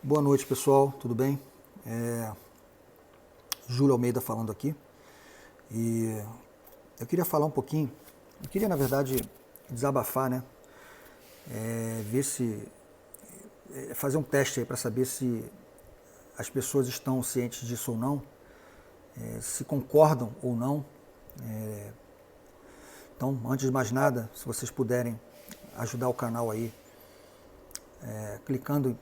Boa noite, pessoal, tudo bem? Júlio Almeida falando aqui. E eu queria falar um pouquinho, eu queria, na verdade, desabafar, né? Ver se, fazer um teste aí para saber se as pessoas estão cientes disso ou não, se concordam ou não. Então, antes de mais nada, se vocês puderem ajudar o canal aí, clicando em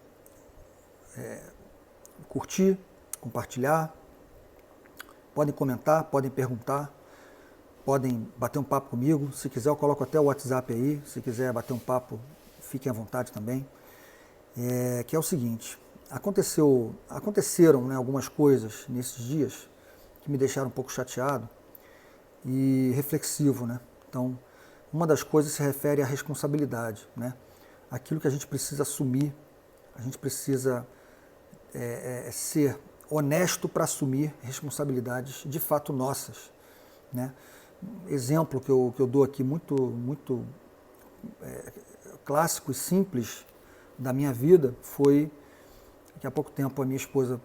curtir, compartilhar, podem comentar, podem perguntar, podem bater um papo comigo. Se quiser, eu coloco até o WhatsApp aí. Se quiser bater um papo, fiquem à vontade também. Que é o seguinte, aconteceram, né, algumas coisas nesses dias que me deixaram um pouco chateado e reflexivo, né? Então, uma das coisas se refere à responsabilidade, né? Aquilo que a gente precisa assumir, a gente precisa ser honesto para assumir responsabilidades de fato nossas, né? Exemplo que eu dou aqui muito clássico e simples da minha vida foi que há pouco tempo a minha esposa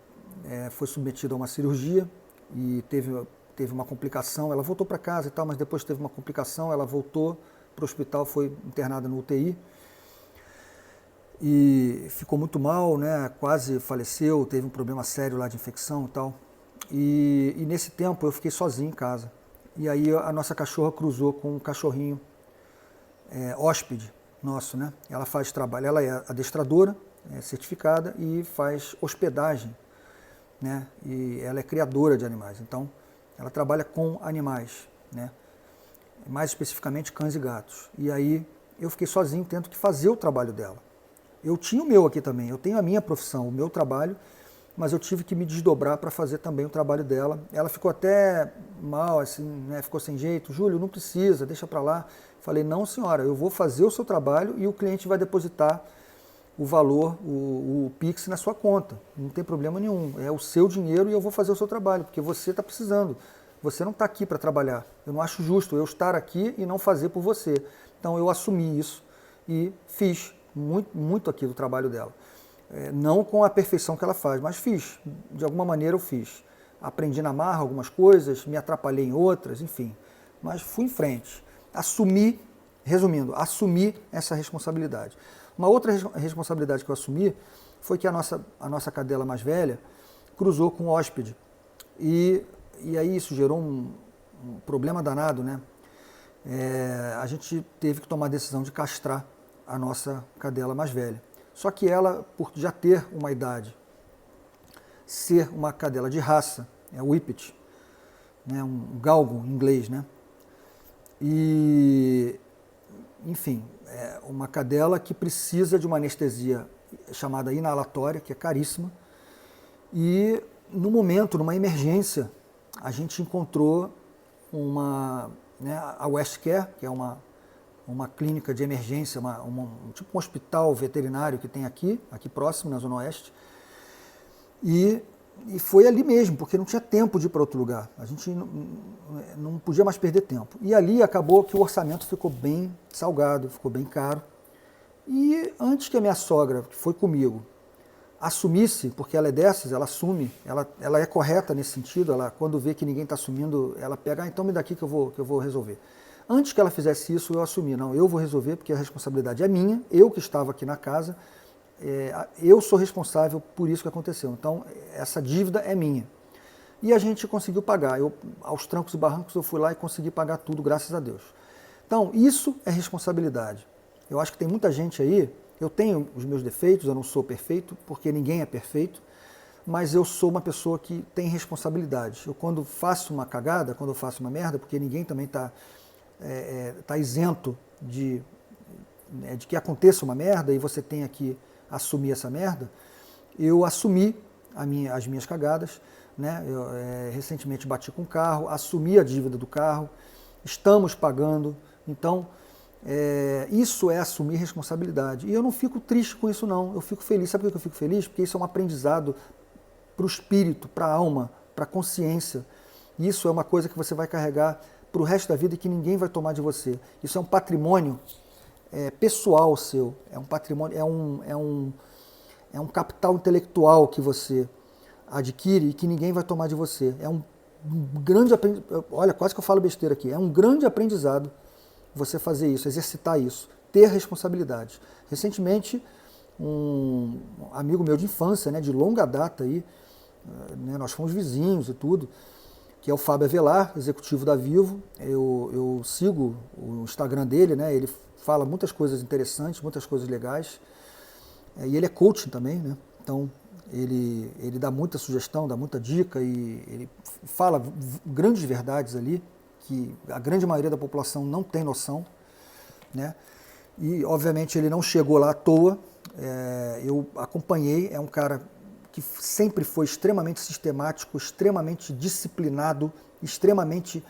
foi submetida a uma cirurgia e teve uma complicação. Ela voltou para casa e tal, mas depois teve uma complicação, ela voltou para o hospital, foi internada no UTI e ficou muito mal, né? Quase faleceu, teve um problema sério lá de infecção e tal. E nesse tempo eu fiquei sozinho em casa. E aí a nossa cachorra cruzou com um cachorrinho hóspede nosso, né? Ela faz trabalho, ela é adestradora, certificada e faz hospedagem, né? E ela é criadora de animais, então ela trabalha com animais, né? Mais especificamente cães e gatos. E aí eu fiquei sozinho, tendo que fazer o trabalho dela. Eu tinha o meu aqui também, eu tenho a minha profissão, o meu trabalho, mas eu tive que me desdobrar para fazer também o trabalho dela. Ela ficou até mal, assim, né? Ficou sem jeito. Júlio, não precisa, deixa para lá. Falei, não senhora, eu vou fazer o seu trabalho e o cliente vai depositar o valor, o Pix na sua conta. Não tem problema nenhum, é o seu dinheiro e eu vou fazer o seu trabalho, porque você está precisando. Você não está aqui para trabalhar. Eu não acho justo eu estar aqui e não fazer por você. Então eu assumi isso e fiz muito aqui do trabalho dela. Não com a perfeição que ela faz, mas fiz. De alguma maneira eu fiz. Aprendi na marra algumas coisas, me atrapalhei em outras, enfim. Mas fui em frente. Assumi, resumindo, assumi essa responsabilidade. Uma outra responsabilidade que eu assumi foi que a nossa cadela mais velha cruzou com um hóspede. E aí isso gerou um problema danado, né? A gente teve que tomar a decisão de castrar a nossa cadela mais velha. Só que ela, por já ter uma idade, ser uma cadela de raça, Whippet, né, um galgo em inglês, né? E, enfim, é uma cadela que precisa de uma anestesia chamada inalatória, que é caríssima. E no momento, numa emergência, a gente encontrou a Westcare, que é uma clínica de emergência, tipo um hospital veterinário que tem aqui próximo, na Zona Oeste. E foi ali mesmo, porque não tinha tempo de ir para outro lugar. A gente não podia mais perder tempo. E ali acabou que o orçamento ficou bem salgado, ficou bem caro. E antes que a minha sogra, que foi comigo, assumisse, porque ela é dessas, ela assume, ela é correta nesse sentido, ela, quando vê que ninguém está assumindo, ela pega, então me dá aqui que eu vou resolver. Antes que ela fizesse isso, eu assumi, não, eu vou resolver porque a responsabilidade é minha, eu que estava aqui na casa, eu sou responsável por isso que aconteceu, então essa dívida é minha. E a gente conseguiu pagar, aos trancos e barrancos eu fui lá e consegui pagar tudo, graças a Deus. Então isso é responsabilidade. Eu acho que tem muita gente aí, eu tenho os meus defeitos, eu não sou perfeito, porque ninguém é perfeito, mas eu sou uma pessoa que tem responsabilidade. Eu quando faço uma cagada, quando eu faço uma merda, porque ninguém também está isento de que aconteça uma merda e você tenha que assumir essa merda, eu assumi as minhas cagadas, né? Eu recentemente bati com o carro, assumi a dívida do carro, estamos pagando, então isso é assumir responsabilidade. E eu não fico triste com isso não, eu fico feliz. Sabe por que eu fico feliz? Porque isso é um aprendizado para o espírito, para a alma, para a consciência. Isso é uma coisa que você vai carregar para o resto da vida e que ninguém vai tomar de você. Isso é um patrimônio pessoal seu, é um patrimônio, É um capital intelectual que você adquire e que ninguém vai tomar de você. É um grande aprendizado. Olha, quase que eu falo besteira aqui. É um grande aprendizado você fazer isso, exercitar isso, ter responsabilidade. Recentemente, um amigo meu de infância, né, de longa data aí, né, nós fomos vizinhos e tudo, que é o Fábio Avelar, executivo da Vivo. Eu sigo o Instagram dele, né, ele fala muitas coisas interessantes, muitas coisas legais, e ele é coaching também, né, então ele dá muita sugestão, dá muita dica e ele fala grandes verdades ali, que a grande maioria da população não tem noção, né? E obviamente ele não chegou lá à toa, eu acompanhei, é um cara que sempre foi extremamente sistemático, extremamente disciplinado, extremamente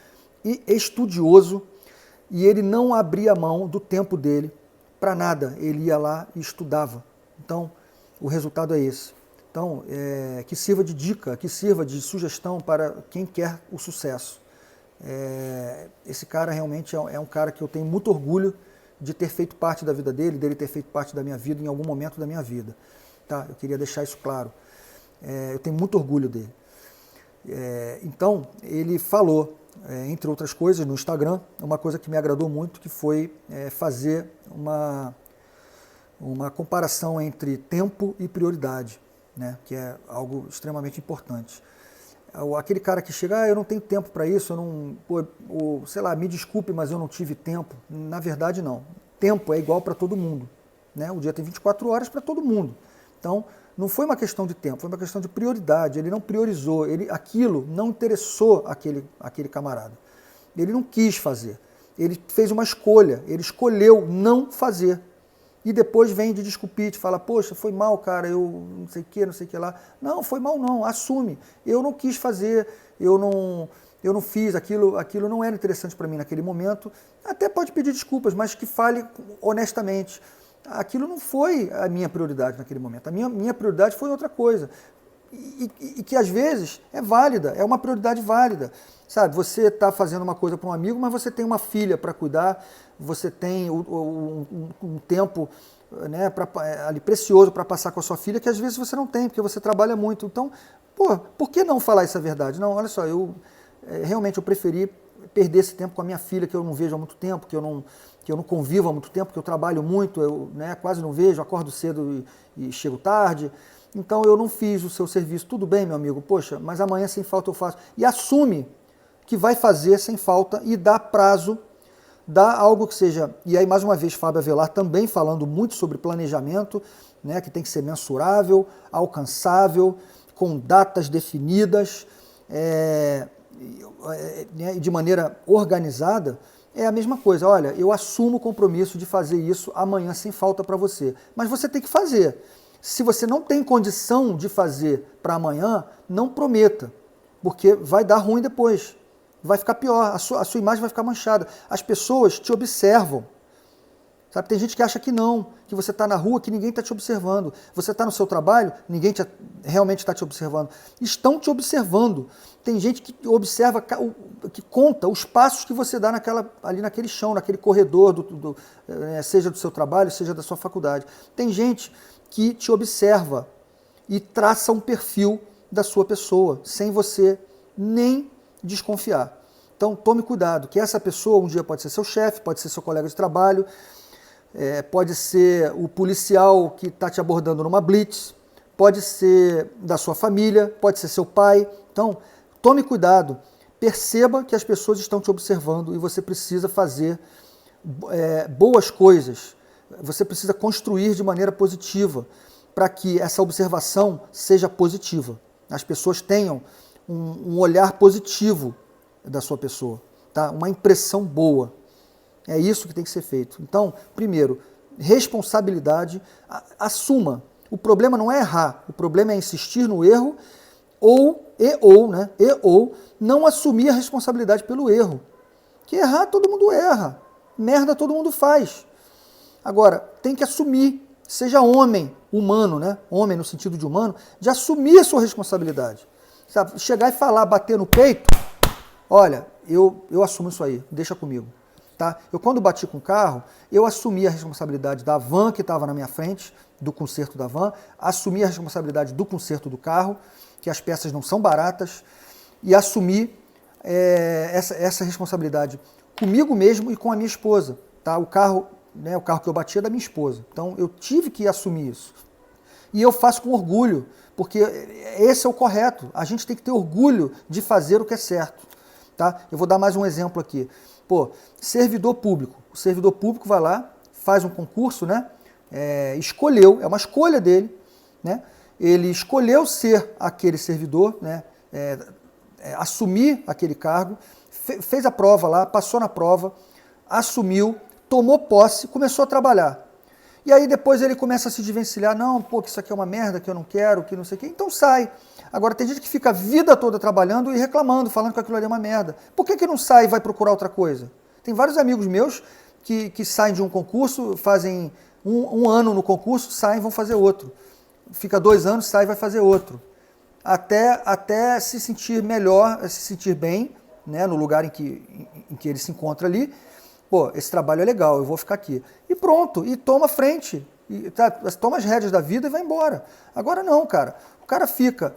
estudioso, e ele não abria mão do tempo dele para nada, ele ia lá e estudava. Então, o resultado é esse. Então, que sirva de dica, que sirva de sugestão para quem quer o sucesso. Esse cara realmente é um cara que eu tenho muito orgulho de ter feito parte da vida dele ter feito parte da minha vida em algum momento da minha vida. Tá? Eu queria deixar isso claro. Eu tenho muito orgulho dele. Então, ele falou, entre outras coisas, no Instagram, uma coisa que me agradou muito, que foi fazer uma comparação entre tempo e prioridade, né? Que é algo extremamente importante. Aquele cara que chega, eu não tenho tempo para isso, eu não, sei lá, me desculpe, mas eu não tive tempo. Na verdade, não. Tempo é igual para todo mundo, né? O dia tem 24 horas para todo mundo. Então, não foi uma questão de tempo, foi uma questão de prioridade. Ele não priorizou, aquilo não interessou aquele camarada. Ele não quis fazer. Ele fez uma escolha, ele escolheu não fazer. E depois vem de desculpite, fala, poxa, foi mal, cara, eu não sei o que lá. Não, foi mal não, assume. Eu não quis fazer, eu não fiz, aquilo não era interessante para mim naquele momento. Até pode pedir desculpas, mas que fale honestamente. Aquilo não foi a minha prioridade naquele momento. A minha prioridade foi outra coisa. E que às vezes é válida, é uma prioridade válida. Sabe, você está fazendo uma coisa para um amigo, mas você tem uma filha para cuidar, você tem um tempo, né, ali precioso para passar com a sua filha, que às vezes você não tem, porque você trabalha muito. Então, por que não falar essa verdade? Não, olha só, realmente eu preferi perder esse tempo com a minha filha, que eu não vejo há muito tempo, que eu não convivo há muito tempo, que eu trabalho muito, eu, né, quase não vejo, acordo cedo e chego tarde. Então eu não fiz o seu serviço. Tudo bem, meu amigo, poxa, mas amanhã sem falta eu faço. E assume que vai fazer sem falta e dá prazo, dá algo que seja... E aí, mais uma vez, Fábio Avelar também falando muito sobre planejamento, né, que tem que ser mensurável, alcançável, com datas definidas, de maneira organizada. É a mesma coisa, olha, eu assumo o compromisso de fazer isso amanhã sem falta para você. Mas você tem que fazer. Se você não tem condição de fazer para amanhã, não prometa, porque vai dar ruim depois. Vai ficar pior, a sua imagem vai ficar manchada. As pessoas te observam. Sabe? Tem gente que acha que não, que você está na rua, que ninguém está te observando. Você está no seu trabalho, ninguém realmente está te observando. Estão te observando. Tem gente que observa, que conta os passos que você dá ali naquele chão, naquele corredor, seja do seu trabalho, seja da sua faculdade. Tem gente que te observa e traça um perfil da sua pessoa, sem você nem desconfiar. Então tome cuidado, que essa pessoa um dia pode ser seu chefe, pode ser seu colega de trabalho, pode ser o policial que está te abordando numa blitz, pode ser da sua família, pode ser seu pai. Então tome cuidado, perceba que as pessoas estão te observando e você precisa fazer boas coisas, você precisa construir de maneira positiva para que essa observação seja positiva. As pessoas tenham um olhar positivo da sua pessoa, tá? Uma impressão boa. É isso que tem que ser feito. Então, primeiro, responsabilidade, assuma. O problema não é errar, o problema é insistir no erro ou não assumir a responsabilidade pelo erro. Que errar todo mundo erra, merda todo mundo faz. Agora, tem que assumir, seja homem, humano, né? Homem no sentido de humano, de assumir a sua responsabilidade. Sabe? Chegar e falar, bater no peito, olha, eu assumo isso aí, deixa comigo. Tá? Eu, quando bati com o carro, eu assumi a responsabilidade da van que estava na minha frente, do conserto da van, assumi a responsabilidade do conserto do carro, que as peças não são baratas, e assumi essa responsabilidade comigo mesmo e com a minha esposa. Tá? O carro que eu bati é da minha esposa. Então eu tive que assumir isso. E eu faço com orgulho, porque esse é o correto. A gente tem que ter orgulho de fazer o que é certo. Tá? Eu vou dar mais um exemplo aqui. Pô, servidor público. O servidor público vai lá, faz um concurso, né? Escolheu, é uma escolha dele, né? Ele escolheu ser aquele servidor, né? Assumir aquele cargo, fez a prova lá, passou na prova, assumiu, tomou posse, começou a trabalhar. E aí depois ele começa a se desvencilhar, não, pô, que isso aqui é uma merda, que eu não quero, que não sei o quê, então sai. Agora tem gente que fica a vida toda trabalhando e reclamando, falando que aquilo ali é uma merda. Por que não sai e vai procurar outra coisa? Tem vários amigos meus que saem de um concurso, fazem um ano no concurso, saem e vão fazer outro. Fica 2 anos, sai e vai fazer outro. Até se sentir melhor, se sentir bem, né, no lugar em que ele se encontra ali. Pô, esse trabalho é legal, eu vou ficar aqui. E pronto, e toma frente, toma as rédeas da vida e vai embora. Agora não, cara. O cara fica,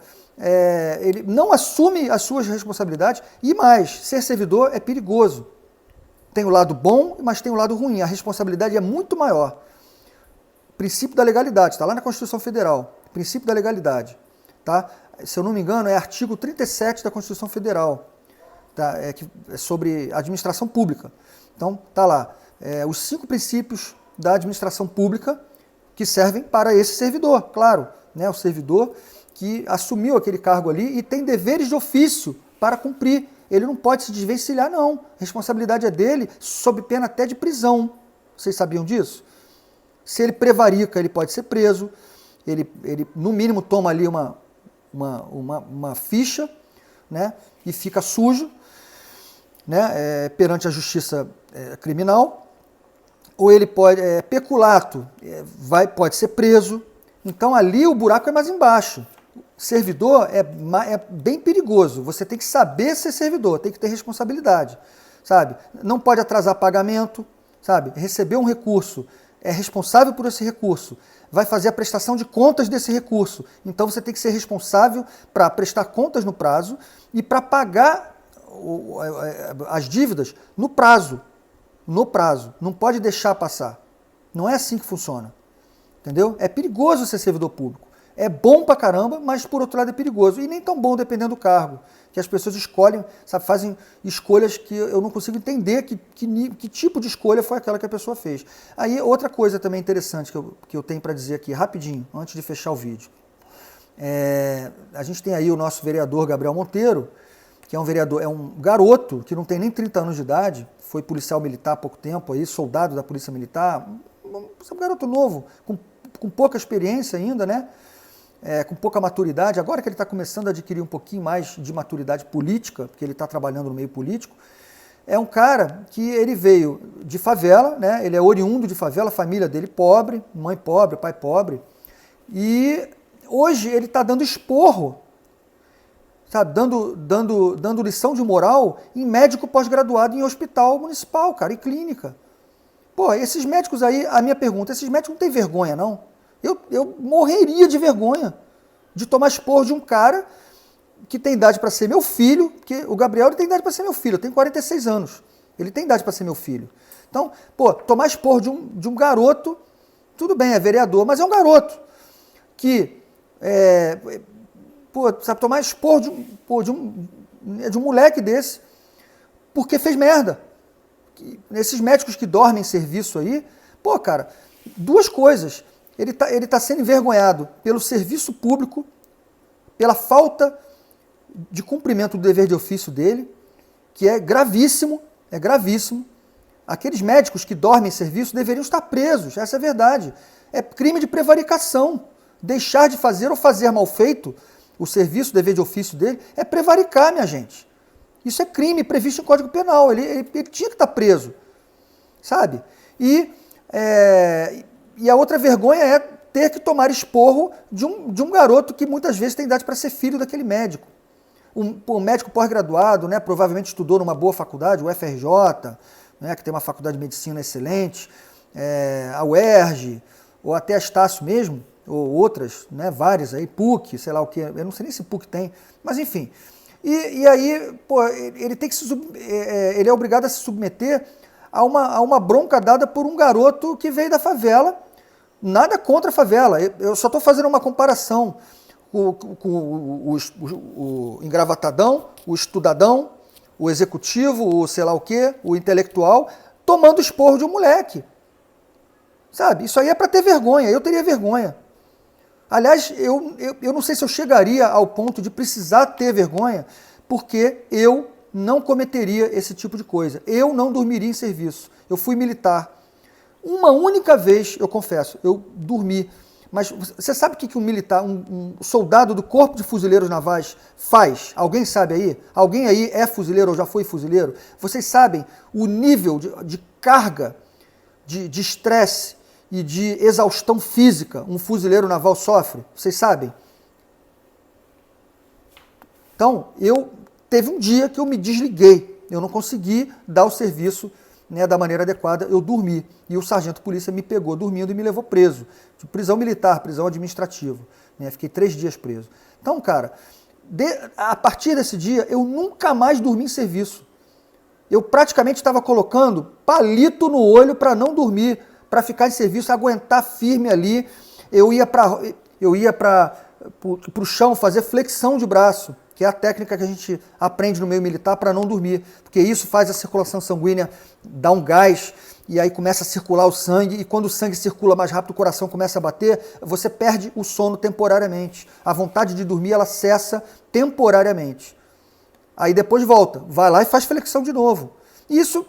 ele não assume as suas responsabilidades e mais, ser servidor é perigoso. Tem o lado bom, mas tem o lado ruim. A responsabilidade é muito maior. Princípio da legalidade, está lá na Constituição Federal. Princípio da legalidade. Tá? Se eu não me engano, é artigo 37 da Constituição Federal. Tá? É sobre administração pública. Então, tá lá. Os 5 princípios da administração pública que servem para esse servidor, claro. Né? O servidor que assumiu aquele cargo ali e tem deveres de ofício para cumprir. Ele não pode se desvencilhar, não. A responsabilidade é dele, sob pena até de prisão. Vocês sabiam disso? Se ele prevarica, ele pode ser preso. Ele no mínimo, toma ali uma ficha, né? E fica sujo, né? Perante a justiça criminal. Ou ele pode, peculato, pode ser preso. Então ali o buraco é mais embaixo. Servidor é bem perigoso. Você tem que saber ser servidor, tem que ter responsabilidade, sabe? Não pode atrasar pagamento, sabe? Receber um recurso, é responsável por esse recurso, vai fazer a prestação de contas desse recurso. Então você tem que ser responsável para prestar contas no prazo e para pagar as dívidas no prazo. No prazo. Não pode deixar passar. Não é assim que funciona. Entendeu? É perigoso ser servidor público. É bom pra caramba, mas por outro lado é perigoso. E nem tão bom dependendo do cargo. Que as pessoas escolhem, sabe, fazem escolhas que eu não consigo entender que tipo de escolha foi aquela que a pessoa fez. Aí outra coisa também interessante que eu tenho para dizer aqui, rapidinho, antes de fechar o vídeo. A gente tem aí o nosso vereador Gabriel Monteiro, que é um vereador, é um garoto que não tem nem 30 anos de idade, foi policial militar há pouco tempo, aí, soldado da Polícia Militar, um garoto novo, com pouca experiência ainda, né? Com pouca maturidade, agora que ele está começando a adquirir um pouquinho mais de maturidade política, porque ele está trabalhando no meio político, é um cara que ele veio de favela, né? Ele é oriundo de favela, a família dele pobre, mãe pobre, pai pobre, e hoje ele está dando esporro, sabe? Dando lição de moral em médico pós-graduado em hospital municipal, cara, em clínica. Pô, esses médicos aí, a minha pergunta, esses médicos não têm vergonha, não? Eu morreria de vergonha de tomar esporro de um cara que tem idade para ser meu filho, porque o Gabriel ele tem idade para ser meu filho, eu tenho 46 anos, ele tem idade para ser meu filho. Então, pô, tomar esporro de um garoto, tudo bem, é vereador, mas é um garoto que, sabe, tomar esporro de um moleque desse, porque fez merda. Esses médicos que dormem em serviço aí, pô, cara, 2 coisas. Ele tá sendo envergonhado pelo serviço público, pela falta de cumprimento do dever de ofício dele, que é gravíssimo, é gravíssimo. Aqueles médicos que dormem em serviço deveriam estar presos, essa é a verdade. É crime de prevaricação. Deixar de fazer ou fazer mal feito o serviço, o dever de ofício dele, é prevaricar, minha gente. Isso é crime previsto em Código Penal, ele tinha que estar preso, sabe? E a outra vergonha é ter que tomar esporro de um garoto que muitas vezes tem idade para ser filho daquele médico. Um médico pós-graduado, né, provavelmente estudou numa boa faculdade, o FRJ, né, que tem uma faculdade de medicina excelente, a UERJ, ou até a Estácio mesmo, ou outras, né, várias aí, PUC, sei lá o que, eu não sei nem se PUC tem, mas enfim. E aí, pô, ele tem que ele é obrigado a se submeter a uma bronca dada por um garoto que veio da favela. Nada contra a favela, eu só estou fazendo uma comparação com o engravatadão, o estudadão, o executivo, o sei lá o quê, o intelectual, tomando esporro de um moleque. Sabe, isso aí é para ter vergonha, eu teria vergonha. Aliás, eu não sei se eu chegaria ao ponto de precisar ter vergonha, porque eu não cometeria esse tipo de coisa. Eu não dormiria em serviço. Eu fui militar. Uma única vez, eu confesso, eu dormi. Mas você sabe o que um militar, um soldado do Corpo de Fuzileiros Navais faz? Alguém sabe aí? Alguém aí é fuzileiro ou já foi fuzileiro? Vocês sabem o nível de carga, de estresse e de exaustão física um fuzileiro naval sofre? Vocês sabem? Então, teve um dia que eu me desliguei. Eu não consegui dar o serviço, né, da maneira adequada, eu dormi. E o sargento polícia me pegou dormindo e me levou preso. De prisão militar, prisão administrativa. Né, fiquei 3 dias preso. Então, cara, a partir desse dia, eu nunca mais dormi em serviço. Eu praticamente estava colocando palito no olho para não dormir, para ficar em serviço, aguentar firme ali. Eu ia para o chão fazer flexão de braço, que é a técnica que a gente aprende no meio militar para não dormir, porque isso faz a circulação sanguínea dar um gás, e aí começa a circular o sangue, e quando o sangue circula mais rápido, o coração começa a bater, você perde o sono temporariamente. A vontade de dormir, ela cessa temporariamente. Aí depois volta, vai lá e faz flexão de novo. Isso,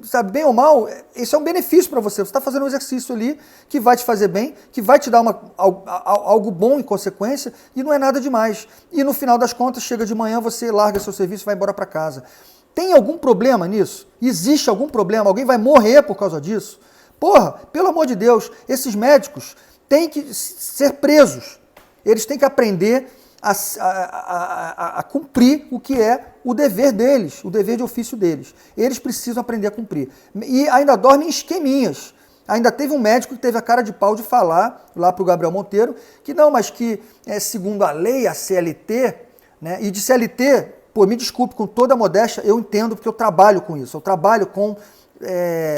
sabe, bem ou mal, isso é um benefício para você. Você está fazendo um exercício ali que vai te fazer bem, que vai te dar algo bom em consequência, e não é nada demais. E no final das contas, chega de manhã, você larga seu serviço e vai embora para casa. Tem algum problema nisso? Existe algum problema? Alguém vai morrer por causa disso? Porra, pelo amor de Deus, esses médicos têm que ser presos. Eles têm que aprender a cumprir o que é o dever deles, o dever de ofício deles. Eles precisam aprender a cumprir. E ainda dormem em esqueminhas. Ainda teve um médico que teve a cara de pau de falar lá para o Gabriel Monteiro que não, mas que segundo a lei, a CLT, né, e de CLT, pô, me desculpe, com toda a modéstia, eu entendo porque eu trabalho com isso. Eu trabalho com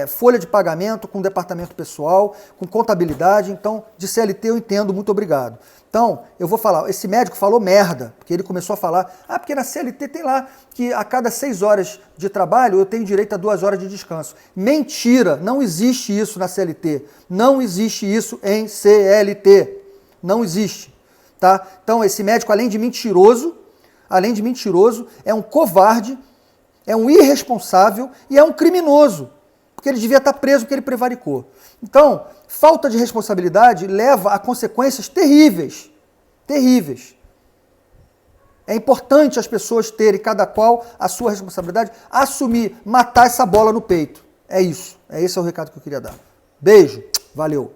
folha de pagamento, com departamento pessoal, com contabilidade, então de CLT eu entendo, muito obrigado. Então, eu vou falar, esse médico falou merda, porque ele começou a falar, porque na CLT tem lá que a cada 6 horas de trabalho eu tenho direito a 2 horas de descanso. Mentira, não existe isso na CLT, não existe isso em CLT, não existe, tá? Então, esse médico, além de mentiroso, é um covarde, é um irresponsável e é um criminoso, porque ele devia estar preso porque ele prevaricou. Então, falta de responsabilidade leva a consequências terríveis, terríveis. É importante as pessoas terem, cada qual, a sua responsabilidade, assumir, matar essa bola no peito. É isso, esse é o recado que eu queria dar. Beijo, valeu.